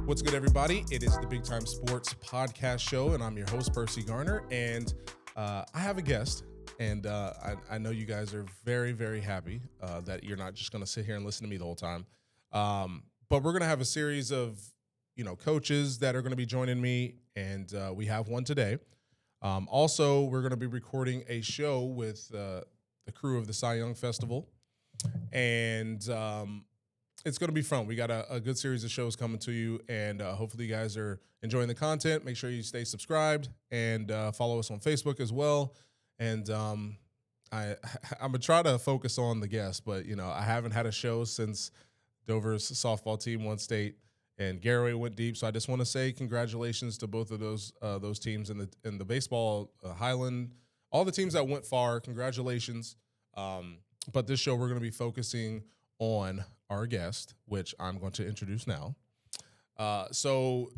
What's good, everybody? It is the Big Time Sports Podcast Show, and I'm your host, Perci Garner. And I have a guest, and I know you guys are very, very happy that you're not just going to sit here and listen to me the whole time. But we're going to have a series of, coaches that are going to be joining me, and we have one today. Also, we're going to be recording a show with the crew of the Cy Young Festival, and it's going to be fun. We got a good series of shows coming to you, and hopefully you guys are enjoying the content. Make sure you stay subscribed and follow us on Facebook as well. And I'm going to try to focus on the guests, but, I haven't had a show since Dover's softball team won state and Garraway went deep. So I just want to say congratulations to both of those teams in the baseball, Highland, all the teams that went far. Congratulations. But this show, we're going to be focusing on our guest, which I'm going to introduce now. So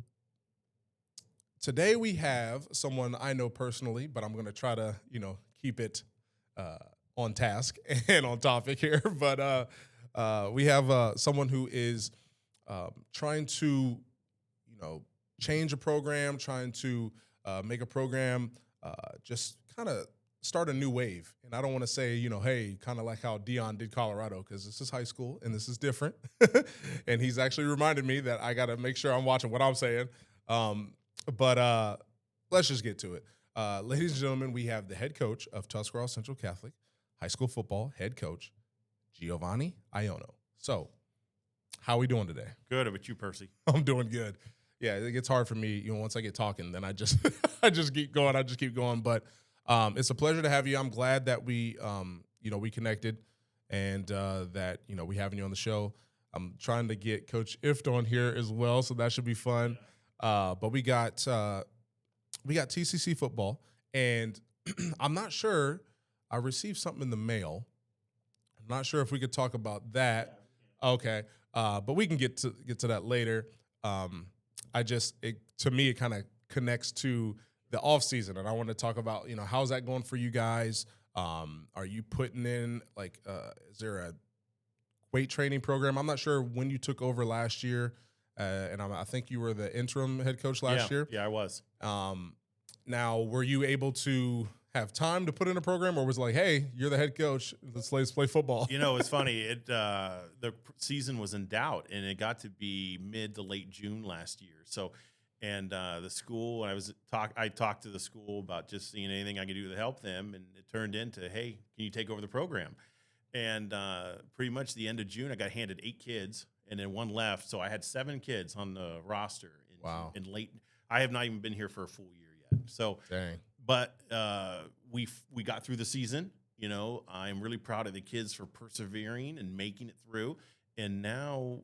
today we have someone I know personally, but I'm going to try to, keep it on task and on topic here. But we have someone who is trying to, change a program, trying to make a program just kind of start a new wave. And I don't want to say, hey, kind of like how Dion did Colorado, because this is high school and this is different. And he's actually reminded me that I got to make sure I'm watching what I'm saying. But let's just get to it. Ladies and gentlemen, we have the head coach of Tuscarawas Central Catholic high school football, head coach, Giovanni Ionno. So how are we doing today? Good. How about you, Perci? I'm doing good. Yeah, it gets hard for me. Once I get talking, then I just keep going. I just keep going. But it's a pleasure to have you. I'm glad that we connected and that, we having you on the show. I'm trying to get Coach Ift on here as well, so that should be fun. But we got TCC football, and I'm not sure. I received something in the mail. I'm not sure if we could talk about that. Okay, but we can get to that later. To me, it kind of connects to the off season, and I want to talk about, how's that going for you guys? Are you putting in is there a weight training program? I'm not sure when you took over last year, and I think you were the interim head coach last year. Yeah, I was. Now, were you able to have time to put in a program, or was it like, hey, you're the head coach, let's play football? It's funny. The season was in doubt, and it got to be mid to late June last year. So. And the school, I talked to the school about just seeing anything I could do to help them, and it turned into, hey, can you take over the program? And pretty much the end of June, I got handed 8 kids, and then 1 left, so I had 7 kids on the roster. Wow! In late, I have not even been here for a full year yet. So, dang. But we got through the season. I'm really proud of the kids for persevering and making it through. And now,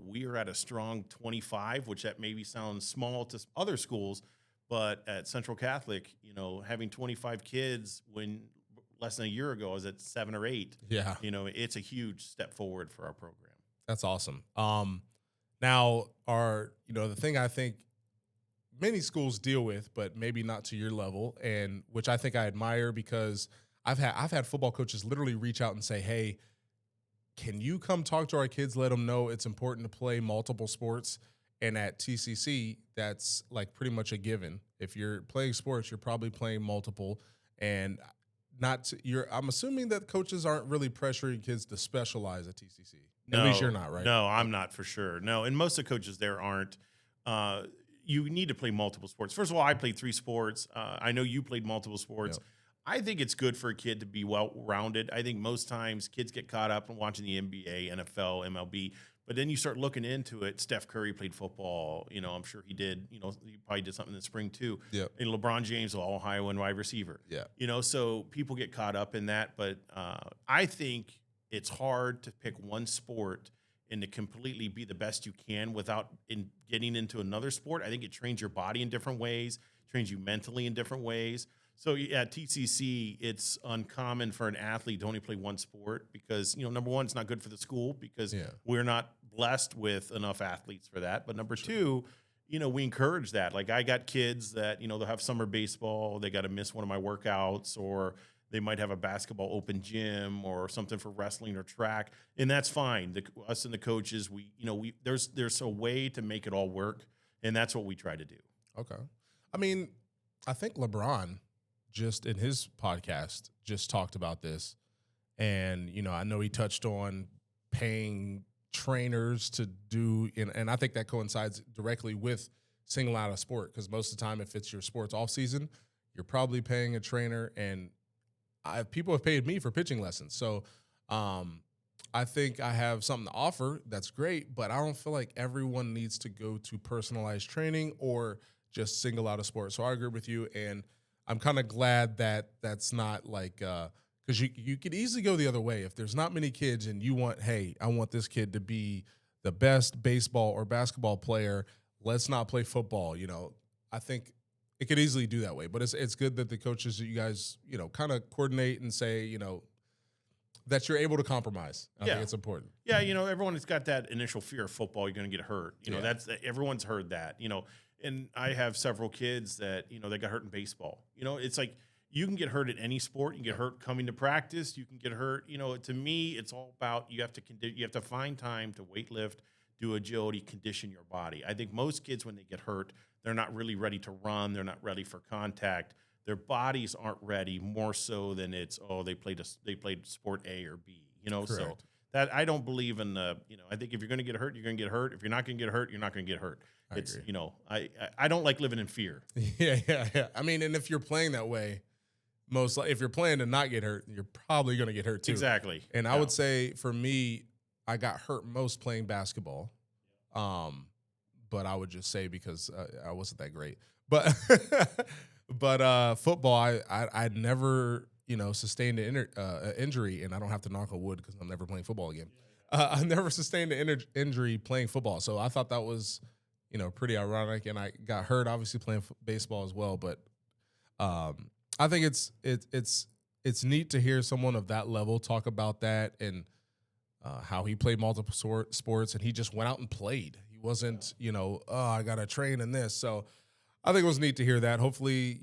we are at a strong 25, which that maybe sounds small to other schools, but at Central Catholic, having 25 kids when less than a year ago I was at 7 or 8. Yeah. It's a huge step forward for our program. That's awesome. Now, the thing I think many schools deal with, but maybe not to your level, and which I think I admire, because I've had football coaches literally reach out and say, hey, can you come talk to our kids, let them know it's important to play multiple sports? And at TCC, that's like pretty much a given. If you're playing sports, you're probably playing multiple. And I'm assuming that coaches aren't really pressuring kids to specialize at TCC. At least you're not, right? No, I'm not for sure. No, and most of the coaches there aren't. You need to play multiple sports. First of all, I played 3 sports. I know you played multiple sports. Yep. I think it's good for a kid to be well-rounded. I think most times kids get caught up in watching the NBA, NFL, MLB, but then you start looking into it. Steph Curry played football. I'm sure he did. He probably did something in the spring too. Yeah. And LeBron James, all-Ohio and wide receiver. Yeah. So people get caught up in that. But I think it's hard to pick one sport and to completely be the best you can without getting into another sport. I think it trains your body in different ways, trains you mentally in different ways. So at TCC, it's uncommon for an athlete to only play one sport because, number one, it's not good for the school because we're not blessed with enough athletes for that. But number two, we encourage that. Like I got kids that, they'll have summer baseball. They got to miss one of my workouts, or They might have a basketball open gym or something for wrestling or track, and that's fine. Us and the coaches, there's a way to make it all work, and that's what we try to do. Okay. I mean, I think LeBron just in his podcast just talked about this. And, I know he touched on paying trainers to do, and I think that coincides directly with singling out a sport, because most of the time, if it's your sports off season, you're probably paying a trainer, and people have paid me for pitching lessons. So I think I have something to offer that's great, but I don't feel like everyone needs to go to personalized training or just single out a sport. So I agree with you, and I'm kind of glad that that's not like because you could easily go the other way. If there's not many kids and you want, hey, I want this kid to be the best baseball or basketball player, let's not play football. I think it could easily do that way. But it's good that the coaches, you guys, kind of coordinate and say, that you're able to compromise. I think it's important. Yeah, everyone has got that initial fear of football. You're going to get hurt. Everyone's heard that. And I have several kids that they got hurt in baseball. It's like you can get hurt at any sport. You can get hurt coming to practice. You can get hurt. To me, it's all about you have to find time to weight lift, do agility, condition your body. I think most kids, when they get hurt, they're not really ready to run. They're not ready for contact. Their bodies aren't ready, more so than it's, they played sport A or B. Correct. So that I don't believe in I think if you're going to get hurt, you're going to get hurt. If you're not going to get hurt, you're not going to get hurt. It's agree. I don't like living in fear. Yeah. I mean, and if you're playing that way, if you're playing to not get hurt, you're probably going to get hurt too. Exactly. And I would say for me, I got hurt most playing basketball. But I would just say because I wasn't that great. But football, I'd never sustained an injury, and I don't have to knock on wood because I'm never playing football again. I never sustained an injury playing football, so I thought that was pretty ironic. And I got hurt obviously playing baseball as well. But I think it's neat to hear someone of that level talk about that and how he played multiple sports, and he just went out and played. He wasn't I got to train in this. So I think it was neat to hear that. Hopefully,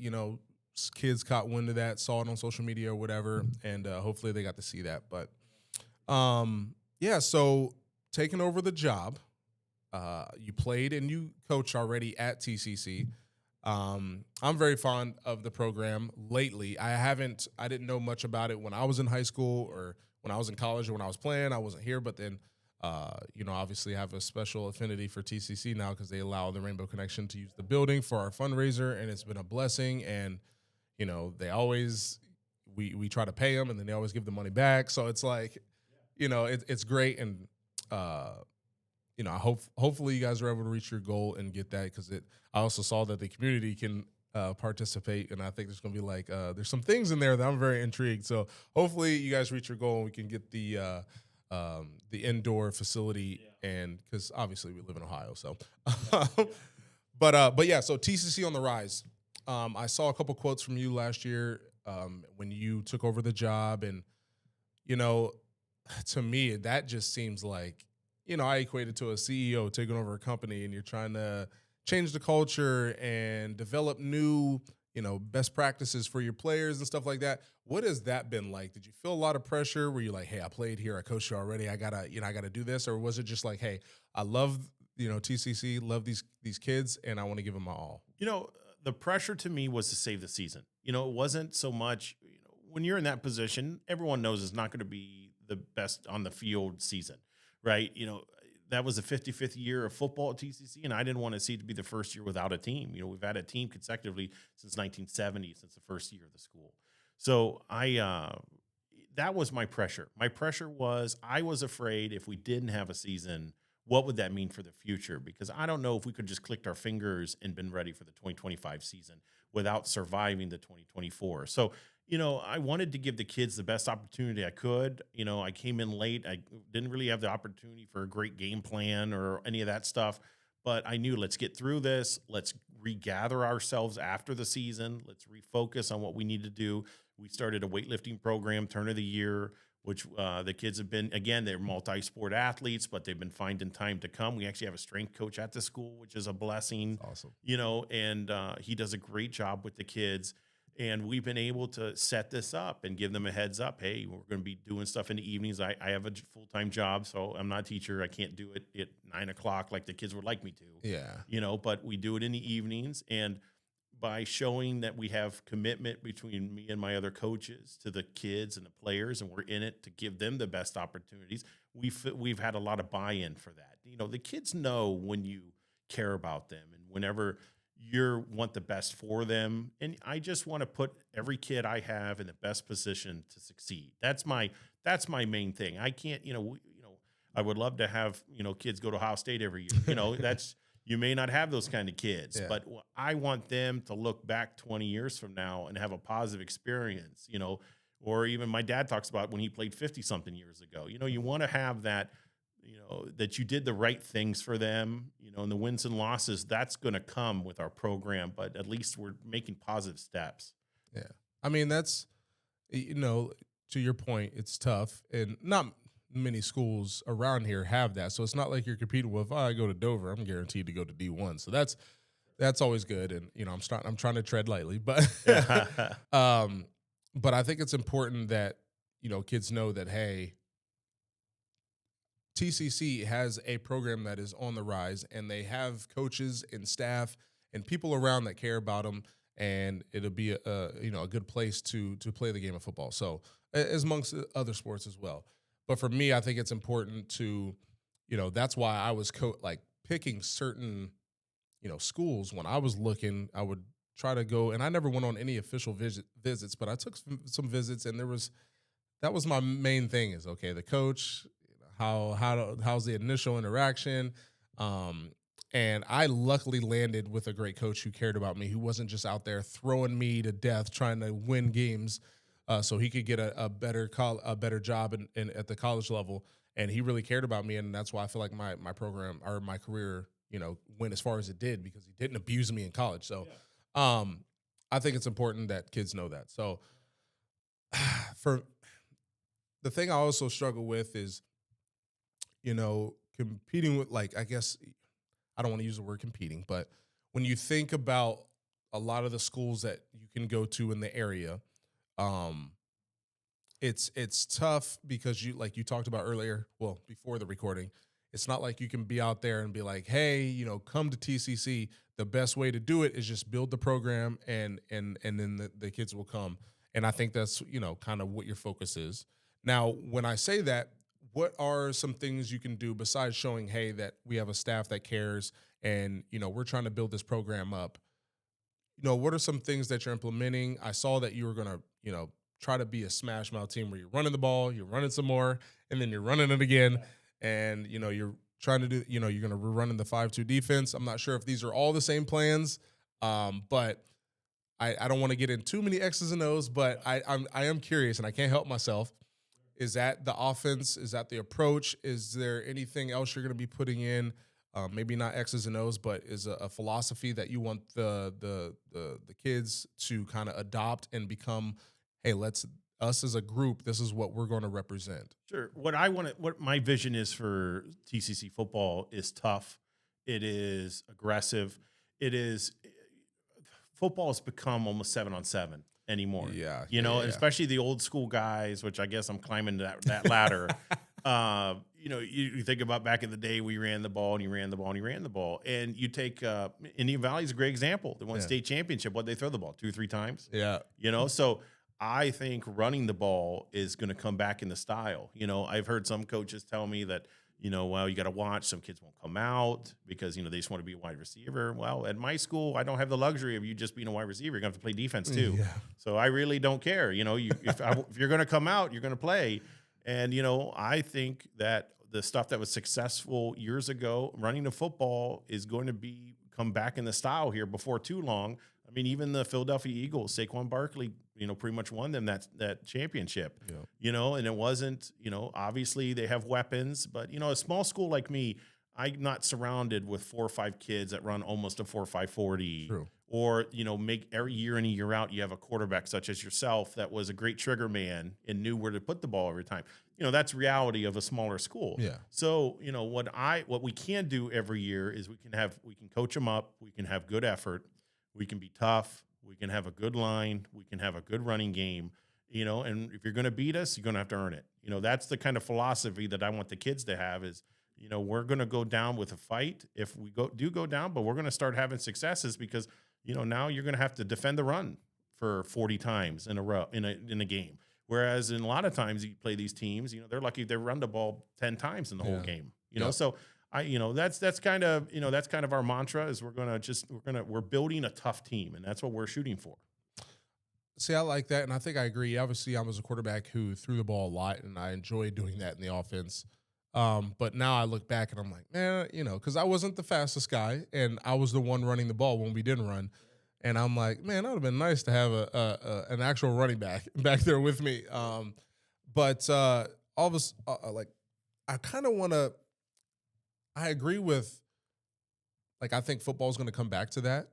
kids caught wind of that, saw it on social media or whatever, and hopefully they got to see that. But, so taking over the job, you played and you coach already at TCC. I'm very fond of the program lately. I didn't know much about it when I was in high school or when I was in college or when I was playing. I wasn't here, but then obviously have a special affinity for TCC now because they allow the Rainbow Connection to use the building for our fundraiser, and it's been a blessing. And they always we try to pay them, and then they always give the money back. So it's like, it's great, and hopefully you guys are able to reach your goal and get that, because I also saw that the community can participate, and I think there's going to be there's some things in there that I'm very intrigued. So hopefully you guys reach your goal and we can get the indoor facility, and because obviously we live in Ohio, so but yeah, so TCC on the rise. I saw a couple quotes from you last year when you took over the job, and to me that just seems like I equate it to a CEO taking over a company, and you're trying to change the culture and develop new best practices for your players and stuff like that. What has that been like? Did you feel a lot of pressure? Were you like, hey, I played here, I coached you already, I gotta do this? Or was it just like, hey, I love, TCC, love these kids, and I want to give them my all? The pressure to me was to save the season. It wasn't so much, when you're in that position, everyone knows it's not going to be the best on the field season, right? That was the 55th year of football at TCC, and I didn't want to see it to be the first year without a team. We've had a team consecutively since 1970, since the first year of the school. So that was my pressure. My pressure was I was afraid if we didn't have a season, what would that mean for the future? Because I don't know if we could just clicked our fingers and been ready for the 2025 season without surviving the 2024. So, I wanted to give the kids the best opportunity I could. I came in late. I didn't really have the opportunity for a great game plan or any of that stuff. But I knew, let's get through this. Let's regather ourselves after the season. Let's refocus on what we need to do. We started a weightlifting program, turn of the year, which the kids have been, again, they're multi-sport athletes, but they've been finding time to come. We actually have a strength coach at the school, which is a blessing. Awesome. And he does a great job with the kids. And we've been able to set this up and give them a heads up. Hey, we're going to be doing stuff in the evenings. I have a full-time job, so I'm not a teacher. I can't do it at 9 o'clock like the kids would like me to. Yeah. But we do it in the evenings. And by showing that we have commitment between me and my other coaches to the kids and the players, and we're in it to give them the best opportunities, we've had a lot of buy-in for that. The kids know when you care about them and whenever you want the best for them. And I just want to put every kid I have in the best position to succeed. That's my main thing. I can't, I would love to have, kids go to Ohio State every year. You may not have those kind of kids, but I want them to look back 20 years from now and have a positive experience, or even my dad talks about when he played 50 something years ago. You want to have that, that you did the right things for them, and the wins and losses, that's going to come with our program, but at least we're making positive steps. Yeah. I mean, that's, to your point, it's tough, and not many schools around here have that. So it's not like you're competing with, I go to Dover, I'm guaranteed to go to D1. So that's always good. And, I'm trying to tread lightly, but, but I think it's important that, kids know that, hey, TCC has a program that is on the rise, and they have coaches and staff and people around that care about them, and it'll be a good place to play the game of football. So as amongst other sports as well. But for me, I think it's important to, that's why I was picking certain, schools. When I was looking, I would try to go, and I never went on any official visits, but I took some visits, and that was my main thing is, okay, the coach, how's the initial interaction, and I luckily landed with a great coach who cared about me, who wasn't just out there throwing me to death trying to win games, so he could get a better job at the college level, and he really cared about me, and that's why I feel like my program or my career went as far as it did, because he didn't abuse me in college. So I think it's important that kids know that. So for the thing I also struggle with is, competing with, I guess, I don't want to use the word competing, but when you think about a lot of the schools that you can go to in the area, it's tough because you talked about earlier, well, before the recording, it's not like you can be out there and be like, hey, come to TCC. The best way to do it is just build the program and then the kids will come. And I think that's, kind of what your focus is. Now, when I say that, what are some things you can do besides showing, hey, that we have a staff that cares and, we're trying to build this program up? What are some things that you're implementing? I saw that you were going to, try to be a smash mouth team where you're running the ball, you're running some more, and then you're running it again. And, you're trying to do, you're going to be running the 5-2 defense. I'm not sure if these are all the same plans, but I don't want to get in too many X's and O's, but I am curious, and I can't help myself. Is that the offense? Is that the approach? Is there anything else you're going to be putting in? Maybe not X's and O's, but is a philosophy that you want the kids to kind of adopt and become, hey, us as a group, this is what we're going to represent. Sure. What my vision is for TCC football is tough. It is aggressive. Football has become almost 7-on-7 anymore. Yeah. And especially the old school guys, which I guess I'm climbing that ladder. You think about back in the day, we ran the ball and you ran the ball and you ran the ball. And you take Indian Valley is a great example. They won state championship. What'd they throw the ball? 2 or 3 times? Yeah. So I think running the ball is going to come back in the style. I've heard some coaches tell me that, well, you got to watch. Some kids won't come out because, they just want to be a wide receiver. Well, at my school, I don't have the luxury of you just being a wide receiver. You're going to have to play defense too. Yeah. So I really don't care. If you're going to come out, you're going to play. And, I think that the stuff that was successful years ago, running the football, is going to come back in the style here before too long. I mean, even the Philadelphia Eagles, Saquon Barkley, pretty much won them that championship, and it wasn't, obviously they have weapons, but, a small school like me, I'm not surrounded with 4 or 5 kids that run almost a 4.5 40. True. Or, make every year in and year out, you have a quarterback such as yourself that was a great trigger man and knew where to put the ball every time. That's reality of a smaller school. Yeah. So, what we can do every year is we can coach them up. We can have good effort. We can be tough. We can have a good line. We can have a good running game. And if you're going to beat us, you're going to have to earn it. That's the kind of philosophy that I want the kids to have is, we're going to go down with a fight if we do go down, but we're going to start having successes because, now you're going to have to defend the run for 40 times in a row in a game. Whereas in a lot of times you play these teams, they're lucky if they run the ball 10 times in the whole game, So that's kind of our mantra is we're building a tough team, and that's what we're shooting for. See, I like that, and I think I agree. Obviously, I was a quarterback who threw the ball a lot, and I enjoyed doing that in the offense. But now I look back and I'm like, man, because I wasn't the fastest guy, and I was the one running the ball when we didn't run. And I'm like, man, that would have been nice to have an actual running back there with me. But all of us, I kind of want to. I agree with, I think football is going to come back to that.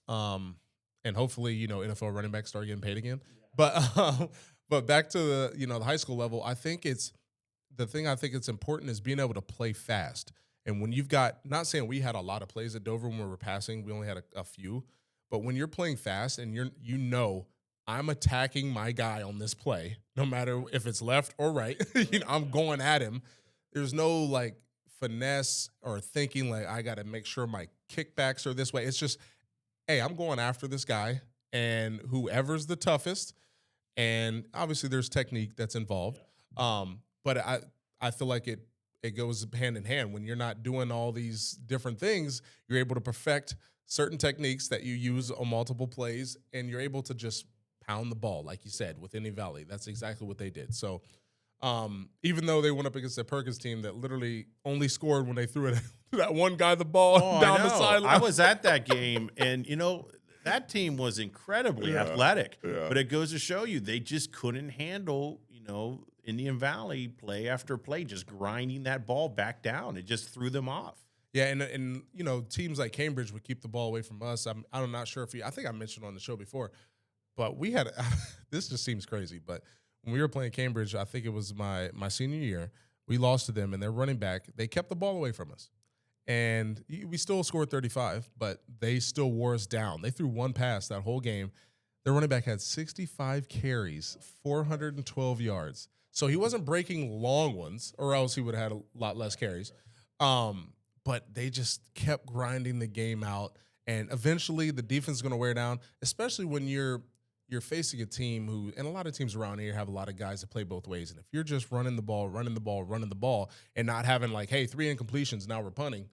And hopefully, NFL running backs start getting paid again. Yeah. But back to the high school level, I think it's important is being able to play fast. And when you've got, not saying we had a lot of plays at Dover when we were passing, we only had a few, but when you're playing fast and I'm attacking my guy on this play, no matter if it's left or right, I'm going at him. There's no finesse or thinking I got to make sure my kickbacks are this way. It's just, hey, I'm going after this guy, and whoever's the toughest, and obviously there's technique that's involved. But I feel like it goes hand in hand. When you're not doing all these different things, you're able to perfect certain techniques that you use on multiple plays, and you're able to just pound the ball, like you said, with any Valley. That's exactly what they did. So even though they went up against a Perkins team that literally only scored when they threw it that one guy the ball down the sideline. I was at that game, and that team was incredibly athletic. Yeah. But it goes to show you they just couldn't handle Indian Valley play after play, just grinding that ball back down. It just threw them off. Yeah, and teams like Cambridge would keep the ball away from us. I'm not sure I think I mentioned on the show before, but we had this just seems crazy, but when we were playing Cambridge, I think it was my senior year, we lost to them, and their running back, they kept the ball away from us. And we still scored 35, but they still wore us down. They threw one pass that whole game. Their running back had 65 carries, 412 yards. So he wasn't breaking long ones, or else he would have had a lot less carries. But they just kept grinding the game out. And eventually the defense is going to wear down, especially when you're facing a team who, and a lot of teams around here have a lot of guys that play both ways. And if you're just running the ball, and not having hey, 3 incompletions, now we're punting,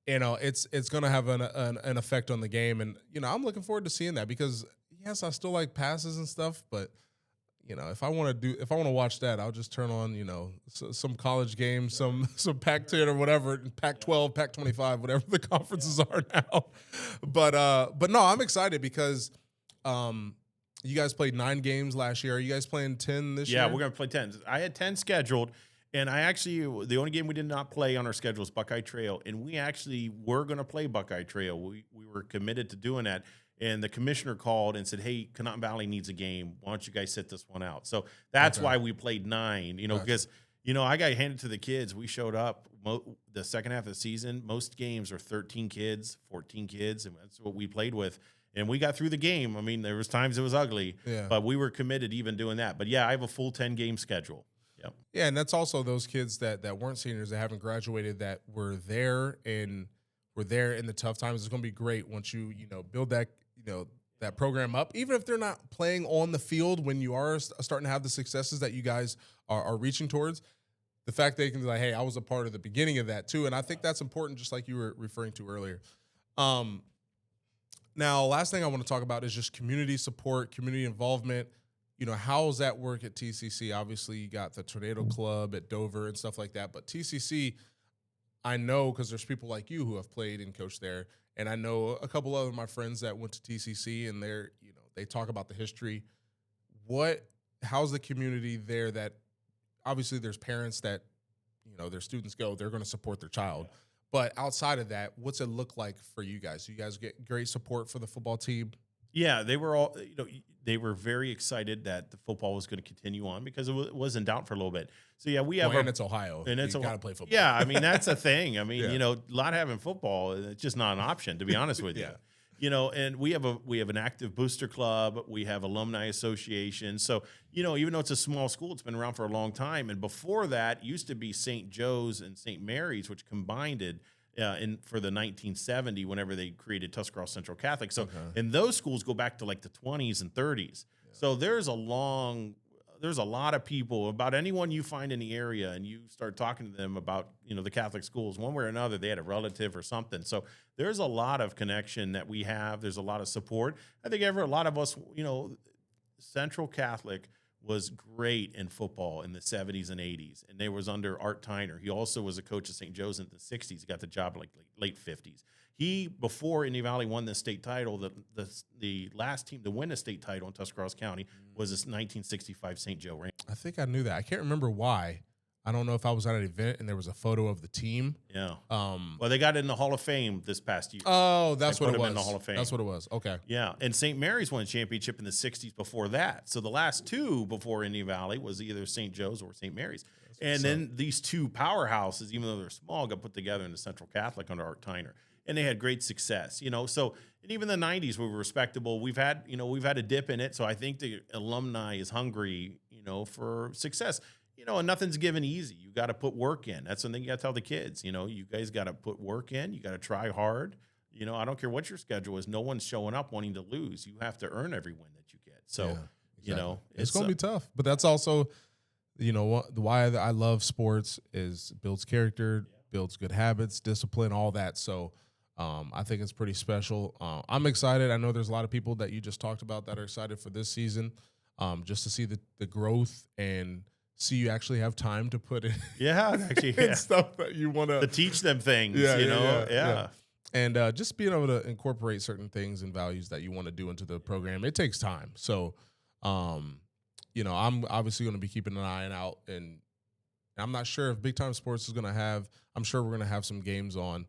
it's going to have an effect on the game. And, I'm looking forward to seeing that because, yes, I still like passes and stuff, but, if I want to watch that, I'll just turn on, some college games, some Pac-10 or whatever, Pac-12, Pac-25, whatever the conferences are now. But no, I'm excited because you guys played 9 games last year. Are you guys playing 10 this year? Yeah, we're going to play 10. I had 10 scheduled, and the only game we did not play on our schedule is Buckeye Trail, and we actually were going to play Buckeye Trail. We were committed to doing that, and the commissioner called and said, hey, Canton Valley needs a game. Why don't you guys sit this one out? So that's why we played 9, because, I got handed to the kids. We showed up the second half of the season. Most games are 13 kids, 14 kids, and that's what we played with. And we got through the game. I mean, there was times it was ugly, but we were committed even doing that. But, yeah, I have a full 10-game schedule. Yep. Yeah, and that's also those kids that weren't seniors, that haven't graduated, that were there in the tough times. It's going to be great once you build that that program up, even if they're not playing on the field when you are starting to have the successes that you guys are reaching towards. The fact that they can be like, hey, I was a part of the beginning of that too, and I think that's important, just like you were referring to earlier. Now, last thing I want to talk about is just community support, community involvement. How does that work at TCC? Obviously, you got the Tornado Club at Dover and stuff like that. But TCC, I know because there's people like you who have played and coached there. And I know a couple other of my friends that went to TCC, and they talk about the history. How's the community there? That obviously there's parents that, their students they're going to support their child. But outside of that, what's it look like for you guys? Do you guys get great support for the football team? Yeah, they were all, they were very excited that the football was going to continue on because it was in doubt for a little bit. So, yeah, we have. And it's Ohio. And it's got to play football. Yeah, I mean, that's a thing. I mean, a lot having football, it's just not an option, to be honest with you. And we have an active booster club. We have alumni association. So, even though it's a small school, it's been around for a long time. And before that, it used to be St. Joe's and St. Mary's, which combined it for the 1970, whenever they created Tuscarawas Central Catholic. So, and those schools go back to like the 20s and 30s. Yeah. So there's a lot of people, about anyone you find in the area, and you start talking to them about, the Catholic schools, one way or another, they had a relative or something. So there's a lot of connection that we have. There's a lot of support. I think a lot of us, Central Catholic was great in football in the 70s and 80s. And they was under Art Tyner. He also was a coach at St. Joe's in the 60s. He got the job like late 50s. He, before Indy Valley won the state title, the last team to win the state title in Tuscarawas County was this 1965 St. Joe Rams. I think I knew that. I can't remember why. I don't know if I was at an event and there was a photo of the team. Yeah. Well, they got it in the Hall of Fame this past year. Oh, that's what it was. In the Hall of Fame. That's what it was. Okay. Yeah. And St. Mary's won a championship in the 60s before that. So the last two before Indy Valley was either St. Joe's or St. Mary's. And then these two powerhouses, even though they're small, got put together in the Central Catholic under Art Tyner. And they had great success, So, and even the 90s we were respectable. We've had a dip in it. So I think the alumni is hungry, for success. And nothing's given easy. You got to put work in. That's something you got to tell the kids. You guys got to put work in. You got to try hard. I don't care what your schedule is. No one's showing up wanting to lose. You have to earn every win that you get. So, yeah, exactly. It's going to be tough. But that's also, why I love sports is it builds character, builds good habits, discipline, all that. So I think it's pretty special. I'm excited. I know there's a lot of people that you just talked about that are excited for this season, just to see the growth and see you actually have time to put in stuff that you want to teach them things, Yeah. And just being able to incorporate certain things and values that you want to do into the program, it takes time. So, I'm obviously going to be keeping an eye out, and I'm not sure if Big Time Sports is going to have, I'm sure we're going to have some games on.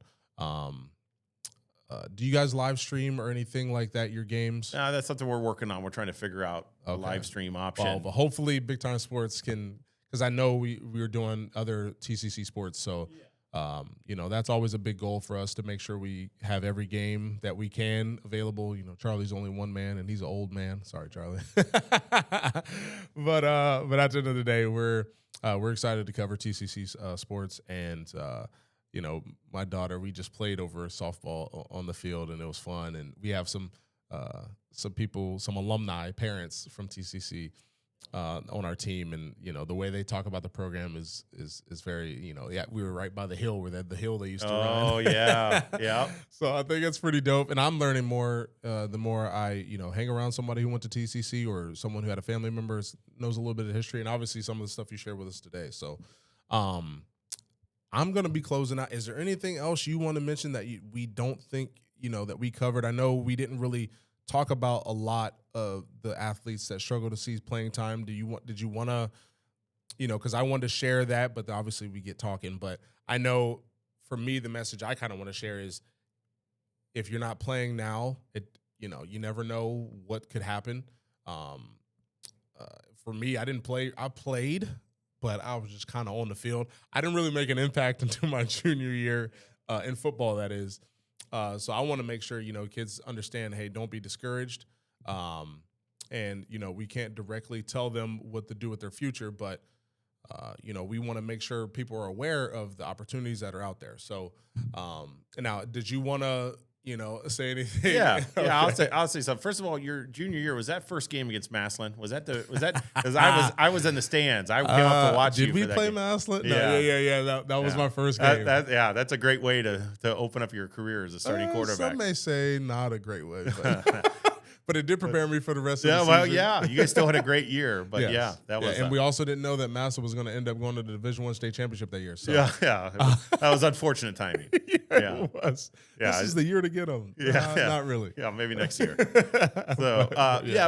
Do you guys live stream or anything like that, your games? That's something we're working on. We're trying to figure out a live stream option. Well, but hopefully Big Time Sports can, because I know we were doing other TCC sports. So, that's always a big goal for us to make sure we have every game that we can available. Charlie's only one man and he's an old man. Sorry, Charlie. But at the end of the day, we're excited to cover TCC sports, and my daughter, we just played over softball on the field, and it was fun. And we have some people, some alumni, parents from TCC on our team, and the way they talk about the program is very, we were right by the hill where the hill they used to run. Oh yeah, yeah. So I think it's pretty dope, and I'm learning more the more I hang around somebody who went to TCC or someone who had a family member knows a little bit of history, and obviously some of the stuff you shared with us today. So, I'm going to be closing out. Is there anything else you want to mention that we don't think, that we covered? I know we didn't really talk about a lot of the athletes that struggle to see playing time. Did you want to, because I wanted to share that, but obviously we get talking. But I know for me, the message I kind of want to share is if you're not playing now, you never know what could happen. For me, I didn't play. I played, but I was just kind of on the field. I didn't really make an impact until my junior year in football, that is. So I want to make sure, kids understand, hey, don't be discouraged. And, we can't directly tell them what to do with their future, but, we want to make sure people are aware of the opportunities that are out there. So now, did you want to, say anything? Yeah, Okay. yeah. I'll say something. First of all, your junior year, was that first game against Massillon? Was that because I was in the stands. I came up to watch you. Did we play game. Massillon? No, yeah. That was my first game. That's a great way to open up your career as a starting quarterback. Some may say not a great way, but it did prepare me for the rest of the season. Well, yeah, you guys still had a great year, but yes. That was. And we also didn't know that Massillon was going to end up going to the Division I state championship that year. So. Yeah, that was unfortunate timing. It was. Yeah, this is the year to get them. Not really. Yeah, maybe next year. So,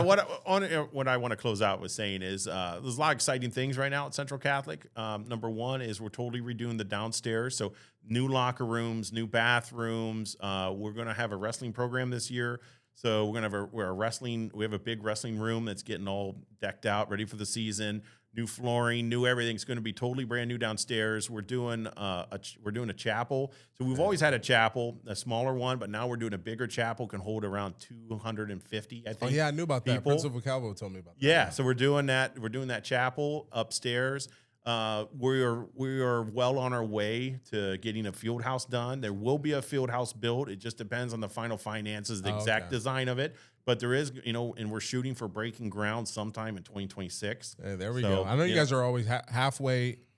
what I want to close out with saying is there's a lot of exciting things right now at Central Catholic. Number one is we're totally redoing the downstairs. So new locker rooms, new bathrooms. We're going to have a wrestling program this year. So we're going to have we have a big wrestling room that's getting all decked out, ready for the season. new flooring, new everything. It's going to be totally brand new downstairs. We're doing a chapel. So we've always had a chapel, a smaller one, but now we're doing a bigger chapel. Can hold around 250, I think. Oh yeah, I knew about that. People. Principal Calvo told me about that. Yeah, so we're doing that. We're doing that chapel upstairs. We are well on our way to getting a field house done. There will be a field house built. It just depends on the final finances, the exact design of it. But there is, and we're shooting for breaking ground sometime in 2026. Hey, there we go. I know you guys are always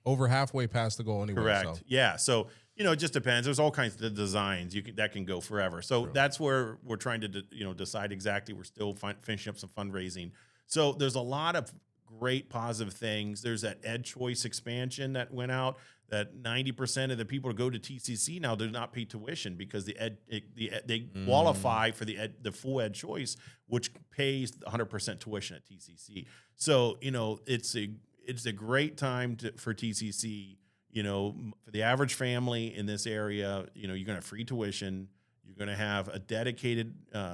over halfway past the goal anyway. Correct. So. Yeah. So, it just depends. There's all kinds of designs that can go forever. So that's where we're trying to, decide exactly. We're still finishing up some fundraising. So there's a lot of great positive things. There's that Ed Choice expansion that went out, that 90% of the people who go to TCC now do not pay tuition because they qualify for the full Ed Choice, which pays 100% tuition at TCC. So, it's a great time for TCC, for the average family in this area. You're going to have free tuition. You're going to have a dedicated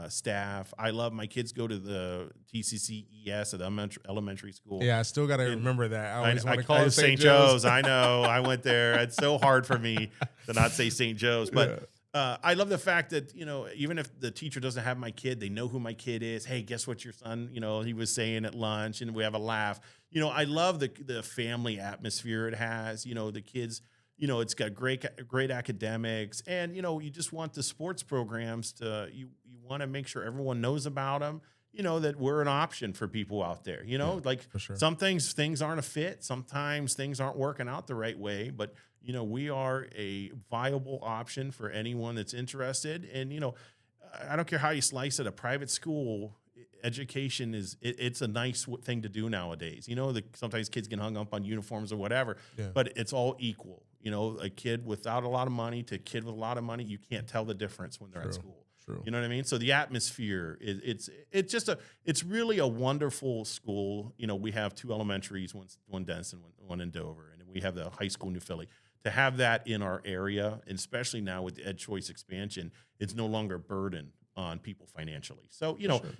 staff. I love my kids go to the TCC ES at elementary school. Yeah, I still got to remember that. I always want to call it St. Joe's. I know. I went there. It's so hard for me to not say St. Joe's. But I love the fact that, even if the teacher doesn't have my kid, they know who my kid is. Hey, guess what your son, he was saying at lunch, and we have a laugh. I love the family atmosphere it has. The kids, it's got great academics, and you just want the sports programs to you want to make sure everyone knows about them. That we're an option for people out there. For sure. Some things aren't a fit. Sometimes things aren't working out the right way, but we are a viable option for anyone that's interested. And I don't care how you slice it. A private school education it's a nice thing to do nowadays. Sometimes kids get hung up on uniforms or whatever, but it's all equal. A kid without a lot of money to a kid with a lot of money, you can't tell the difference when they're at school. True. You know what I mean? So the atmosphere, it's really a wonderful school. We have two elementaries, one Denison, one in Dover, and we have the high school in New Philly. To have that in our area, and especially now with the Ed Choice expansion, it's no longer a burden on people financially. So,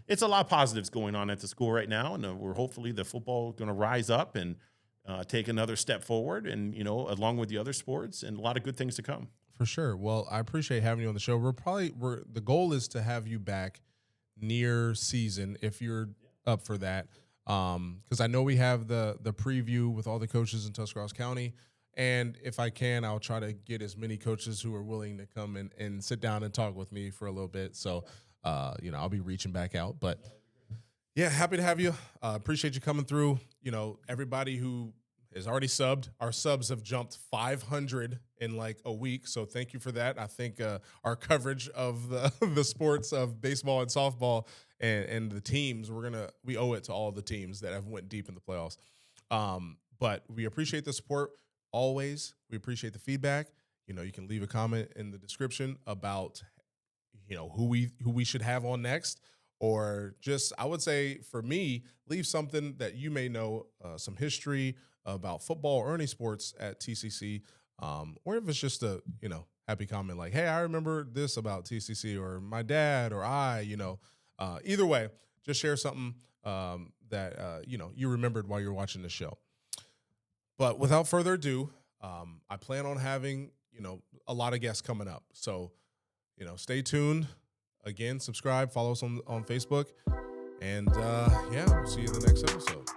it's a lot of positives going on at the school right now, and we're hopefully the football going to rise up and take another step forward, and, along with the other sports, and a lot of good things to come. For sure. Well, I appreciate having you on the show. The goal is to have you back near season if you're up for that. Because I know we have the preview with all the coaches in Tuscarawas County. And if I can, I'll try to get as many coaches who are willing to come and sit down and talk with me for a little bit. So, I'll be reaching back out. But, yeah, happy to have you. Appreciate you coming through. Everybody who has already subbed. Our subs have jumped 500 in like a week. So thank you for that. I think our coverage of the sports of baseball and softball and the teams, we owe it to all the teams that have went deep in the playoffs. But we appreciate the support. Always, we appreciate the feedback. You can leave a comment in the description about, who we should have on next, or just, I would say for me, leave something that you may know, some history about football or any sports at TCC, or if it's just a, happy comment like, hey, I remember this about TCC, or my dad, or I, either way, just share something that, you remembered while you're watching the show. But without further ado, I plan on having, a lot of guests coming up. So, stay tuned. Again, subscribe, follow us on Facebook. And, we'll see you in the next episode.